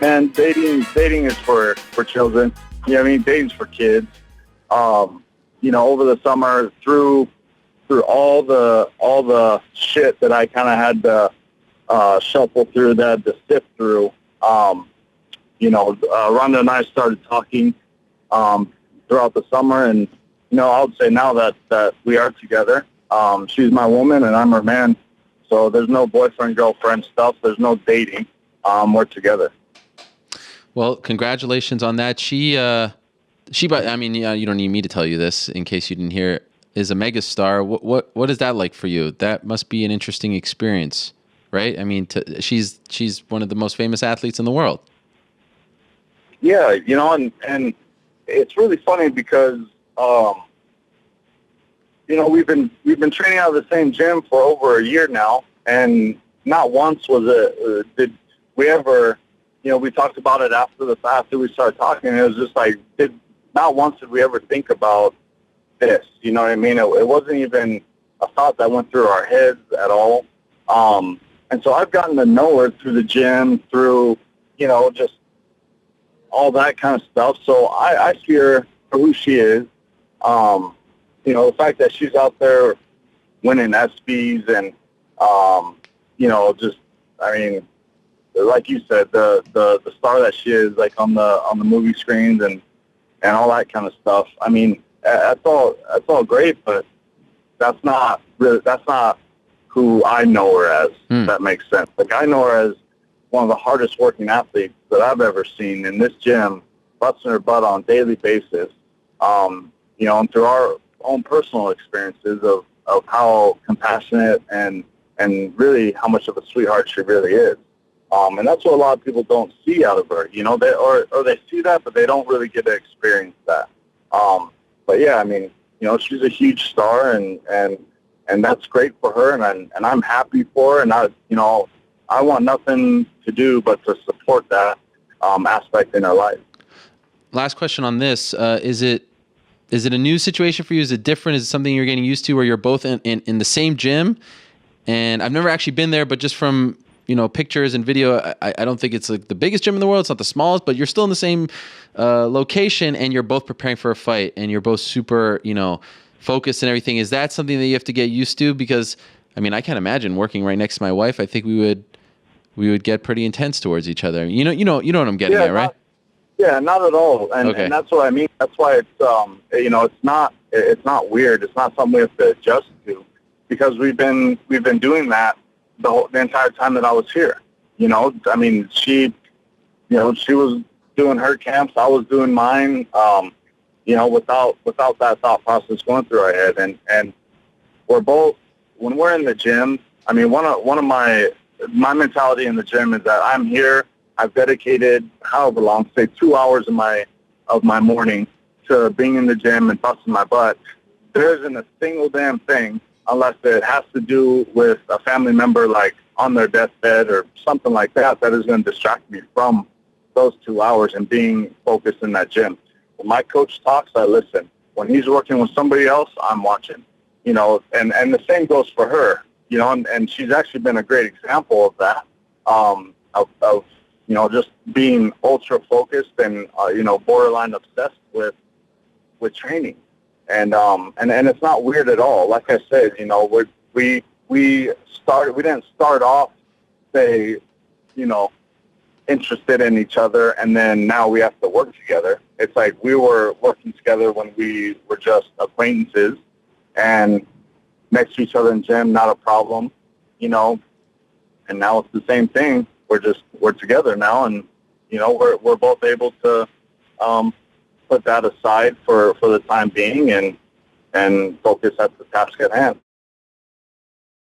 And dating is for children. You know what I mean? Dating's for kids. Over the summer through all the shit that I kind of had to shuffle through, to sift through. Ronda and I started talking throughout the summer, and I would say now that we are together. She's my woman and I'm her man. So there's no boyfriend girlfriend stuff. There's no dating. We're together. Well, congratulations on that. She, you don't need me to tell you this in case you didn't hear, is a mega star. What is that like for you? That must be an interesting experience, right? I mean, she's one of the most famous athletes in the world. Yeah, and it's really funny because, we've been training out of the same gym for over a year now, and not once did we ever, we talked about it after we started talking. And it was just like, not once did we ever think about this. You know what I mean? It wasn't even a thought that went through our heads at all. And so I've gotten to know her through the gym, through, just all that kind of stuff. So I see her for who she is. The fact that she's out there winning ESPYs and, like you said, the star that she is, like on the movie screens and all that kind of stuff. I mean, that's all great, but that's not who I know her as. If that makes sense. Like, I know her as one of the hardest working athletes that I've ever seen in this gym, busting her butt on a daily basis. And through our own personal experiences of how compassionate and really how much of a sweetheart she really is. And that's what a lot of people don't see out of her, they see that, but they don't really get to experience that. But yeah, I mean, she's a huge star and that's great for her. And I'm happy for her. And I want nothing to do but to support that, aspect in her life. Last question on this. Is it a new situation for you? Is it different? Is it something you're getting used to where you're both in the same gym? And I've never actually been there, but just from, pictures and video, I don't think it's like the biggest gym in the world. It's not the smallest, but you're still in the same location and you're both preparing for a fight and you're both super, focused and everything. Is that something that you have to get used to? Because, I mean, I can't imagine working right next to my wife. I think we would get pretty intense towards each other. You know what I'm getting at, right? Yeah, not at all. And, okay. And that's what I mean. That's why it's not weird. It's not something we have to adjust to because we've been doing that the entire time that I was here. I mean, she was doing her camps. I was doing mine, without that thought process going through our head. And we're both, when we're in the gym, I mean, one of my mentality in the gym is that I'm here. I've dedicated however long, say 2 hours of my morning to being in the gym and busting my butt. There isn't a single damn thing unless it has to do with a family member like on their deathbed or something like that is going to distract me from those 2 hours and being focused in that gym. When my coach talks, I listen. When he's working with somebody else, I'm watching. And the same goes for her. And she's actually been a great example of that. Of just being ultra focused and borderline obsessed with training. And it's not weird at all. Like I said, we didn't start off, say, interested in each other, and then now we have to work together. It's like we were working together when we were just acquaintances, and next to each other in gym, not a problem, and now it's the same thing. We're together now, and we're both able to put that aside for the time being and focus at the task at hand.